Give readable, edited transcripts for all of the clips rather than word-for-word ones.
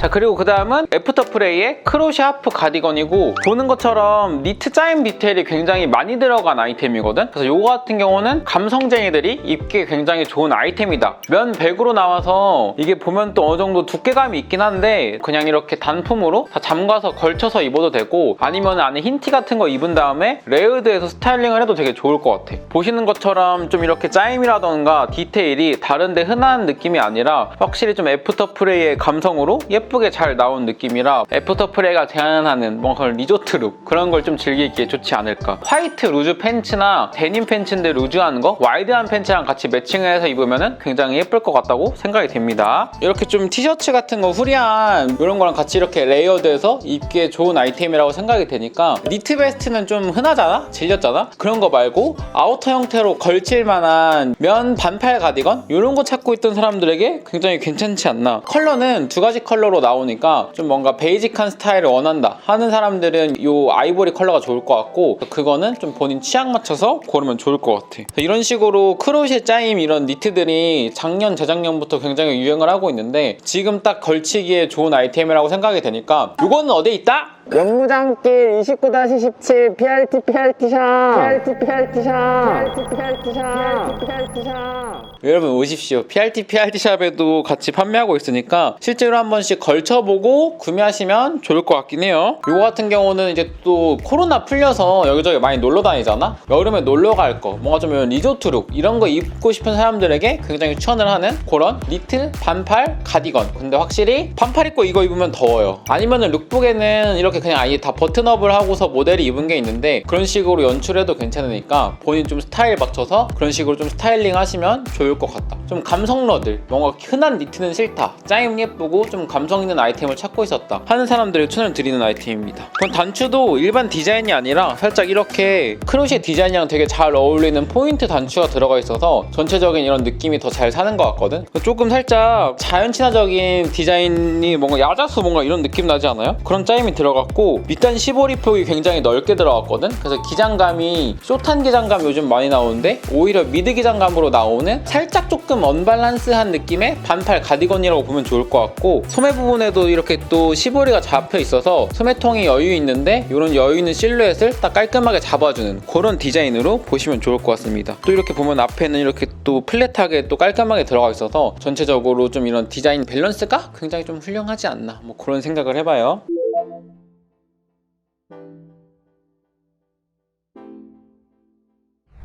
자, 그리고 그 다음은 애프터프레이의 크로시 하프 가디건이고, 보는 것처럼 니트 짜임 디테일이 굉장히 많이 들어간 아이템이거든. 그래서 이거 같은 경우는 감성쟁이들이 입기에 굉장히 좋은 아이템이다. 면 100으로 나와서 이게 보면 또 어느 정도 두께감이 있긴 한데 그냥 이렇게 단품으로 다 잠가서 걸쳐서 입어도 되고, 아니면 안에 흰 티 같은 거 입은 다음에 레이어드해서 스타일링을 해도 되게 좋을 것 같아. 보시는 것처럼 좀 이렇게 짜임이라던가 디테일이 다른데 흔한 느낌이 아니라 확실히 좀 애프터프레이의 감성으로 예쁘게 잘 나온 느낌이라 애프터프레이가 제안하는 뭔가 리조트 룩, 그런 걸 좀 즐기기에 좋지 않을까. 화이트 루즈 팬츠나 데님 팬츠인데 루즈한 거, 와이드한 팬츠랑 같이 매칭해서 입으면 굉장히 예쁠 것 같다고 생각이 됩니다. 이렇게 좀 티셔츠 같은 거 후리한 이런 거랑 같이 이렇게 레이어드해서 입기에 좋은 아이템이라고 생각이 되니까, 니트 베스트는 좀 흔하잖아? 질렸잖아? 그런 거 말고 아우터 형태로 걸칠 만한 면 반팔 가디건? 이런 거 찾고 있던 사람들에게 굉장히 괜찮지 않나. 컬러는 두 가지 컬러로 나오니까 좀 뭔가 베이직한 스타일을 원한다 하는 사람들은 이 아이보리 컬러가 좋을 것 같고, 그거는 좀 본인 취향 맞춰서 고르면 좋을 것 같아. 이런 식으로 크로셰 짜임 이런 니트들이 작년, 재작년부터 굉장히 유행을 하고 있는데 지금 딱 걸치기에 좋은 아이템이라고 생각이 되니까, 이거는 어디에 있다? 연무장길 29-17 PRT PRT샵 PRT PRT샵 PRT PRT샵 PRT샵. 여러분 오십시오. PRT샵에도 같이 판매하고 있으니까 실제로 한 번씩 걸쳐보고 구매하시면 좋을 것 같긴 해요. 이거 같은 경우는 이제 또 코로나 풀려서 여기저기 많이 놀러 다니잖아? 여름에 놀러 갈 거, 뭔가 좀 리조트룩 이런 거 입고 싶은 사람들에게 굉장히 추천을 하는 그런 니트 반팔 가디건. 근데 확실히 반팔 입고 이거 입으면 더워요. 아니면은 룩북에는 이렇게 그냥 아예 다 버튼업을 하고서 모델이 입은 게 있는데, 그런 식으로 연출해도 괜찮으니까 본인 좀 스타일 맞춰서 그런 식으로 좀 스타일링 하시면 좋을 것 같다. 좀 감성러들, 뭔가 흔한 니트는 싫다, 짜임 예쁘고 좀 감성 있는 아이템을 찾고 있었다 하는 사람들을 추천을 드리는 아이템입니다. 그럼 단추도 일반 디자인이 아니라 살짝 이렇게 크로셰 디자인이랑 되게 잘 어울리는 포인트 단추가 들어가 있어서 전체적인 이런 느낌이 더 잘 사는 것 같거든. 조금 살짝 자연 친화적인 디자인이 뭔가 야자수 뭔가 이런 느낌 나지 않아요? 그런 짜임이 들어갔고, 밑단 15리 폭이 굉장히 넓게 들어갔거든. 그래서 기장감이 숏한 기장감 요즘 많이 나오는데 오히려 미드 기장감으로 나오는 살짝 조금 언밸런스한 느낌의 반팔 가디건이라고 보면 좋을 것 같고, 소매 부분에도 이렇게 또 15리가 잡혀 있어서 소매통이 여유 있는데 이런 여유 있는 실루엣을 딱 깔끔하게 잡아주는 그런 디자인으로 보시면 좋을 것 같습니다. 또 이렇게 보면 앞에는 이렇게 또 플랫하게 또 깔끔하게 들어가 있어서 전체적으로 좀 이런 디자인 밸런스가 굉장히 좀 훌륭하지 않나, 뭐 그런 생각을 해봐요.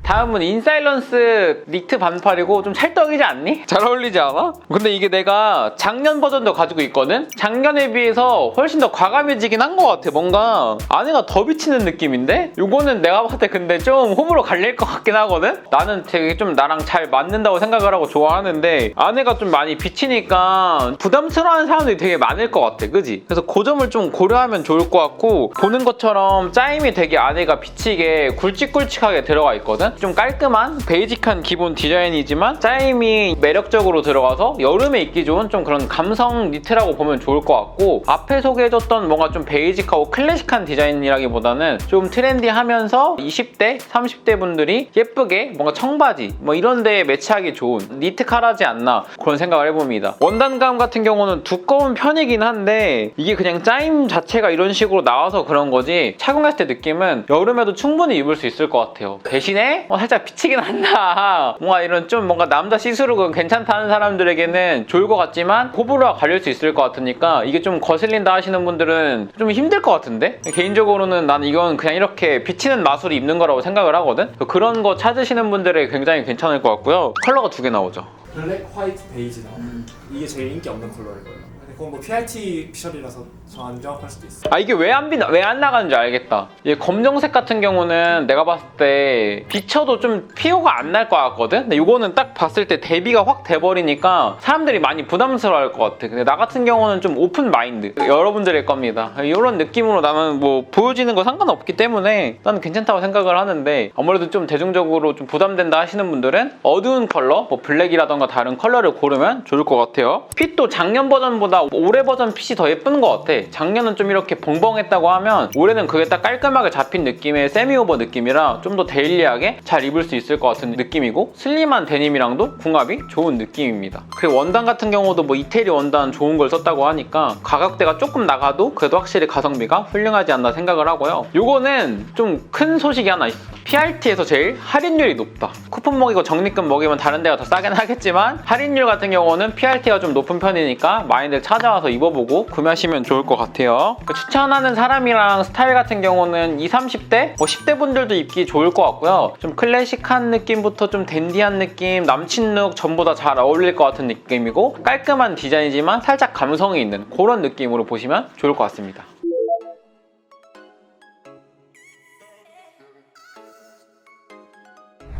다음은 인사일런스 니트 반팔이고 좀 찰떡이지 않니? 잘 어울리지 않아? 근데 이게 내가 작년 버전도 가지고 있거든? 작년에 비해서 훨씬 더 과감해지긴 한 것 같아. 뭔가 안에가 더 비치는 느낌인데? 요거는 내가 봤을 때 근데 좀 호불호 갈릴 것 같긴 하거든? 나는 되게 좀 나랑 잘 맞는다고 생각을 하고 좋아하는데 안에가 좀 많이 비치니까 부담스러워하는 사람들이 되게 많을 것 같아. 그지? 그래서 그 점을 좀 고려하면 좋을 것 같고, 보는 것처럼 짜임이 되게 안에가 비치게 굵직굵직하게 들어가 있거든? 좀 깔끔한 베이직한 기본 디자인이지만 짜임이 매력적으로 들어가서 여름에 입기 좋은 좀 그런 감성 니트라고 보면 좋을 것 같고, 앞에 소개해줬던 뭔가 좀 베이직하고 클래식한 디자인이라기보다는 좀 트렌디하면서 20대, 30대 분들이 예쁘게 뭔가 청바지 뭐 이런 데에 매치하기 좋은 니트 카라지 않나, 그런 생각을 해봅니다. 원단감 같은 경우는 두꺼운 편이긴 한데 이게 그냥 짜임 자체가 이런 식으로 나와서 그런 거지, 착용했을 때 느낌은 여름에도 충분히 입을 수 있을 것 같아요. 대신에 살짝 비치긴 한다, 뭔가 이런 좀 뭔가 남자 시스루가 괜찮다는 사람들에게는 좋을 것 같지만 호불호가 갈릴 수 있을 것 같으니까 이게 좀 거슬린다 하시는 분들은 좀 힘들 것 같은데, 개인적으로는 난 이건 그냥 이렇게 비치는 마술이 입는 거라고 생각을 하거든. 그런 거 찾으시는 분들에게 굉장히 괜찮을 것 같고요. 컬러가 두 개 나오죠. 블랙, 화이트, 베이지 나와. 이게 제일 인기 없는 컬러일 거예요. 근데 그건 뭐 PRT 피셜이라서 저 안 정확할 수도 있어요. 아, 이게 왜 안 나가는지 알겠다. 이 검정색 같은 경우는 내가 봤을 때 비쳐도 좀 피오가 안 날 것 같거든? 근데 이거는 딱 봤을 때 대비가 확 돼버리니까 사람들이 많이 부담스러워할 것 같아. 근데 나 같은 경우는 좀 오픈 마인드, 여러분들일 겁니다. 이런 느낌으로 나는 뭐 보여지는 거 상관없기 때문에 나는 괜찮다고 생각을 하는데, 아무래도 좀 대중적으로 좀 부담된다 하시는 분들은 어두운 컬러, 뭐 블랙이라던가 다른 컬러를 고르면 좋을 것 같아요. 핏도 작년 버전보다 올해 버전 핏이 더 예쁜 것 같아. 작년은 좀 이렇게 벙벙했다고 하면 올해는 그게 딱 깔끔하게 잡힌 느낌의 세미오버 느낌이라 좀 더 데일리하게 잘 입을 수 있을 것 같은 느낌이고, 슬림한 데님이랑도 궁합이 좋은 느낌입니다. 그리고 원단 같은 경우도 뭐 이태리 원단 좋은 걸 썼다고 하니까 가격대가 조금 나가도 그래도 확실히 가성비가 훌륭하지 않나 생각을 하고요. 요거는 좀 큰 소식이 하나 있어. PRT에서 제일 할인율이 높다. 쿠폰 먹이고 적립금 먹이면 다른 데가 더 싸긴 하겠지만 할인율 같은 경우는 PRT가 좀 높은 편이니까 많이들 찾아와서 입어보고 구매하시면 좋을 것 같아요. 추천하는 사람이랑 스타일 같은 경우는 20, 30대? 뭐 10대 분들도 입기 좋을 것 같고요. 좀 클래식한 느낌부터 좀 댄디한 느낌, 남친 룩 전부 다 잘 어울릴 것 같은 느낌이고, 깔끔한 디자인이지만 살짝 감성이 있는 그런 느낌으로 보시면 좋을 것 같습니다.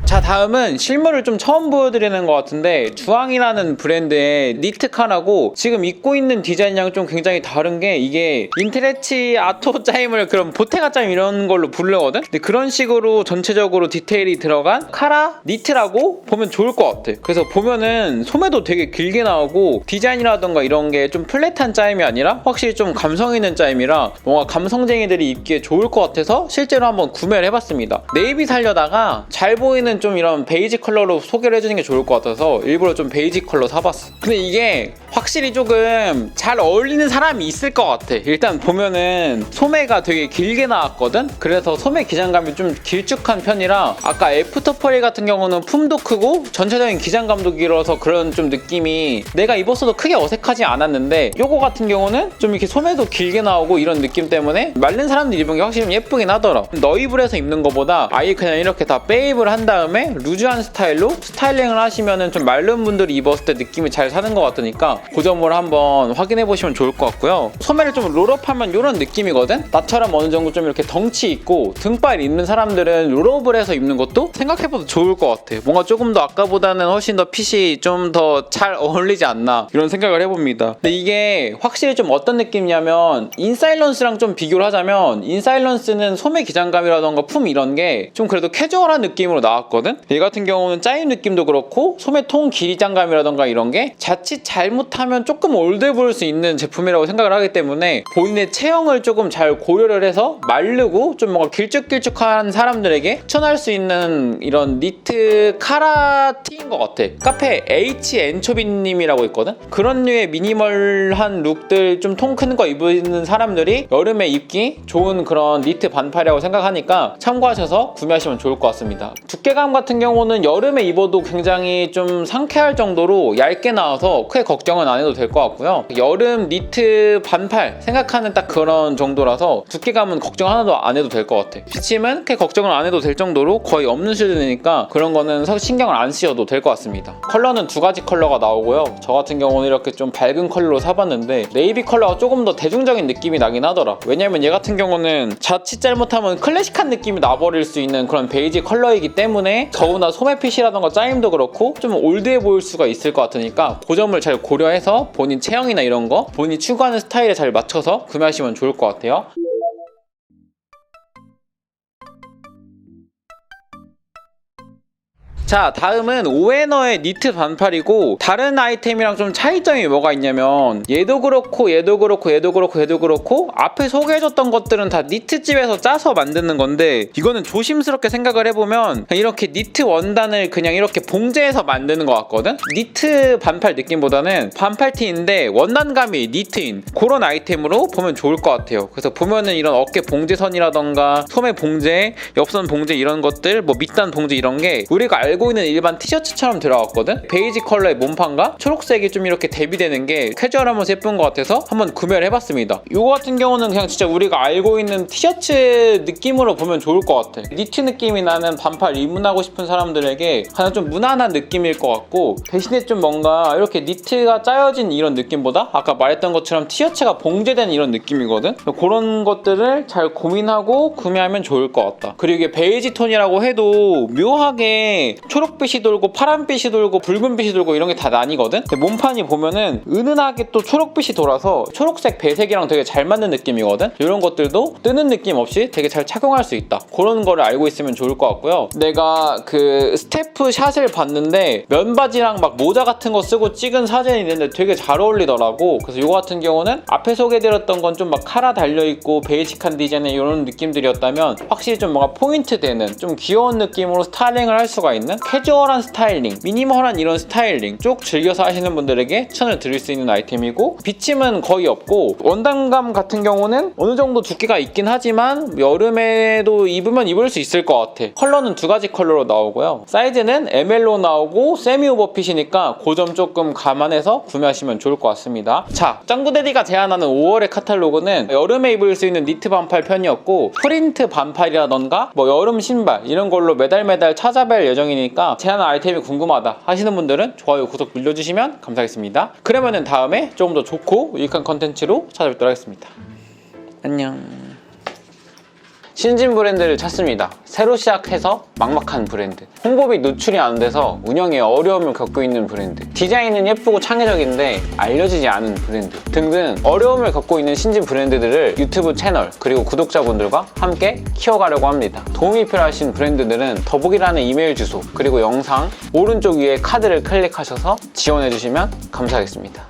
자, 다음은 실물을 좀 처음 보여드리는 것 같은데, 주황이라는 브랜드의 니트 칸하고 지금 입고 있는 디자인이랑 좀 굉장히 다른 게, 이게 인트레치 아토 짜임을 그런 보테가 짜임 이런 걸로 부르거든? 근데 그런 식으로 전체적으로 디테일이 들어간 카라 니트라고 보면 좋을 것 같아. 그래서 보면은 소매도 되게 길게 나오고 디자인이라던가 이런 게 좀 플랫한 짜임이 아니라 확실히 좀 감성 있는 짜임이라 뭔가 감성쟁이들이 입기에 좋을 것 같아서 실제로 한번 구매를 해봤습니다. 네이비 살려다가 잘 보이는 좀 이런 베이지 컬러로 소개를 해주는 게 좋을 것 같아서 일부러 좀 베이지 컬러 사봤어. 근데 이게 확실히 조금 잘 어울리는 사람이 있을 것 같아. 일단 보면은 소매가 되게 길게 나왔거든? 그래서 소매 기장감이 좀 길쭉한 편이라, 아까 애프터펄 같은 경우는 품도 크고 전체적인 기장감도 길어서 그런 좀 느낌이 내가 입었어도 크게 어색하지 않았는데, 요거 같은 경우는 좀 이렇게 소매도 길게 나오고 이런 느낌 때문에 마른 사람들 입은 게 확실히 예쁘긴 하더라. 너입을 해서 입는 것보다 아예 그냥 이렇게 다 빼입을 한 다음에 루즈한 스타일로 스타일링을 하시면은 좀 마른 분들이 입었을 때 느낌이 잘 사는 것 같으니까 그 점을 한번 확인해 보시면 좋을 것 같고요. 소매를 좀 롤업하면 이런 느낌이거든? 나처럼 어느 정도 좀 이렇게 덩치 있고 등발 있는 사람들은 롤업을 해서 입는 것도 생각해봐도 좋을 것 같아. 뭔가 조금 더 아까보다는 훨씬 더 핏이 좀 더 잘 어울리지 않나 이런 생각을 해봅니다. 근데 이게 확실히 좀 어떤 느낌이냐면, 인사일런스랑 좀 비교를 하자면 인사일런스는 소매 기장감이라던가 품 이런 게 좀 그래도 캐주얼한 느낌으로 나왔거든? 얘 같은 경우는 짜임 느낌도 그렇고 소매 통 기장감이라던가 이런 게 자칫 잘못하면 조금 올드해 보일 수 있는 제품이라고 생각을 하기 때문에 본인의 체형을 조금 잘 고려를 해서 마르고 좀 뭔가 길쭉길쭉한 사람들에게 추천할 수 있는 이런 니트 카라티인 것 같아. 카페 H 엔초비님이라고 있거든? 그런 류의 미니멀한 룩들 좀 통 큰 거 입는 사람들이 여름에 입기 좋은 그런 니트 반팔이라고 생각하니까 참고하셔서 구매하시면 좋을 것 같습니다. 두께감 같은 경우는 여름에 입어도 굉장히 좀 상쾌할 정도로 얇게 나와서 크게 걱정은 안 해도 될 것 같고요. 여름 니트 반팔 생각하는 딱 그런 정도라서 두께감은 걱정 하나도 안 해도 될 것 같아. 비침은 크게 걱정을 안 해도 될 정도로 거의 없는 수준이니까 그런 거는 신경을 안 쓰셔도 될 것 같습니다. 컬러는 두 가지 컬러가 나오고요. 저 같은 경우는 이렇게 좀 밝은 컬러로 사봤는데 네이비 컬러가 조금 더 대중적인 느낌이 나긴 하더라. 왜냐면 얘 같은 경우는 자칫 잘못하면 클래식한 느낌이 나버릴 수 있는 그런 베이지 컬러이기 때문에 더구나 소매핏이라던가 짜임도 그렇고 좀 올드해 보일 수가 있을 것 같으니까 그 점을 잘 고려해서 본인 체형이나 이런 거 본인이 추구하는 스타일에 잘 맞춰서 구매하시면 좋을 것 같아요. 자, 다음은 오에너의 니트 반팔이고, 다른 아이템이랑 좀 차이점이 뭐가 있냐면 얘도 그렇고 얘도 그렇고 얘도 그렇고 얘도 그렇고 앞에 소개해줬던 것들은 다 니트집에서 짜서 만드는 건데, 이거는 조심스럽게 생각을 해보면 그냥 이렇게 니트 원단을 그냥 이렇게 봉제해서 만드는 것 같거든? 니트 반팔 느낌보다는 반팔티인데 원단감이 니트인 그런 아이템으로 보면 좋을 것 같아요. 그래서 보면은 이런 어깨 봉제선이라던가 소매 봉제, 옆선 봉제 이런 것들, 뭐 밑단 봉제 이런 게 우리가 알고 있는 일반 티셔츠처럼 들어갔거든? 베이지 컬러의 몸판과 초록색이 좀 이렇게 대비되는 게 캐주얼하면서 예쁜 것 같아서 한번 구매를 해봤습니다. 이거 같은 경우는 그냥 진짜 우리가 알고 있는 티셔츠 느낌으로 보면 좋을 것 같아. 니트 느낌이 나는 반팔 입문하고 싶은 사람들에게 그냥 좀 무난한 느낌일 것 같고, 대신에 좀 뭔가 이렇게 니트가 짜여진 이런 느낌보다 아까 말했던 것처럼 티셔츠가 봉제된 이런 느낌이거든? 그런 것들을 잘 고민하고 구매하면 좋을 것 같다. 그리고 이게 베이지 톤이라고 해도 묘하게 초록빛이 돌고 파란빛이 돌고 붉은빛이 돌고 이런 게 다 나뉘거든. 근데 몸판이 보면은 은은하게 또 초록빛이 돌아서 초록색 배색이랑 되게 잘 맞는 느낌이거든. 이런 것들도 뜨는 느낌 없이 되게 잘 착용할 수 있다. 그런 거를 알고 있으면 좋을 것 같고요. 내가 그 스태프 샷을 봤는데 면바지랑 막 모자 같은 거 쓰고 찍은 사진이 있는데 되게 잘 어울리더라고. 그래서 이거 같은 경우는 앞에 소개드렸던 건 좀 막 카라 달려있고 베이직한 디자인의 이런 느낌들이었다면 확실히 좀 뭔가 포인트 되는 좀 귀여운 느낌으로 스타일링을 할 수가 있는 캐주얼한 스타일링, 미니멀한 이런 스타일링 쭉 즐겨서 하시는 분들에게 추천을 드릴 수 있는 아이템이고, 비침은 거의 없고 원단감 같은 경우는 어느 정도 두께가 있긴 하지만 여름에도 입으면 입을 수 있을 것 같아. 컬러는 두 가지 컬러로 나오고요. 사이즈는 ML로 나오고 세미 오버핏이니까 그 점 조금 감안해서 구매하시면 좋을 것 같습니다. 자, 짱구데디가 제안하는 5월의 카탈로그는 여름에 입을 수 있는 니트 반팔 편이었고, 프린트 반팔이라던가 뭐 여름 신발 이런 걸로 매달 찾아뵐 예정이니까 제안한 아이템이 궁금하다 하시는 분들은 좋아요, 구독 눌러주시면 감사하겠습니다. 그러면은 다음에 조금 더 좋고 유익한 컨텐츠로 찾아뵙도록 하겠습니다. 안녕. 신진 브랜드를 찾습니다. 새로 시작해서 막막한 브랜드, 홍보비 노출이 안 돼서 운영에 어려움을 겪고 있는 브랜드, 디자인은 예쁘고 창의적인데 알려지지 않은 브랜드 등등 어려움을 겪고 있는 신진 브랜드들을 유튜브 채널 그리고 구독자분들과 함께 키워가려고 합니다. 도움이 필요하신 브랜드들은 더보기란의 이메일 주소 그리고 영상 오른쪽 위에 카드를 클릭하셔서 지원해주시면 감사하겠습니다.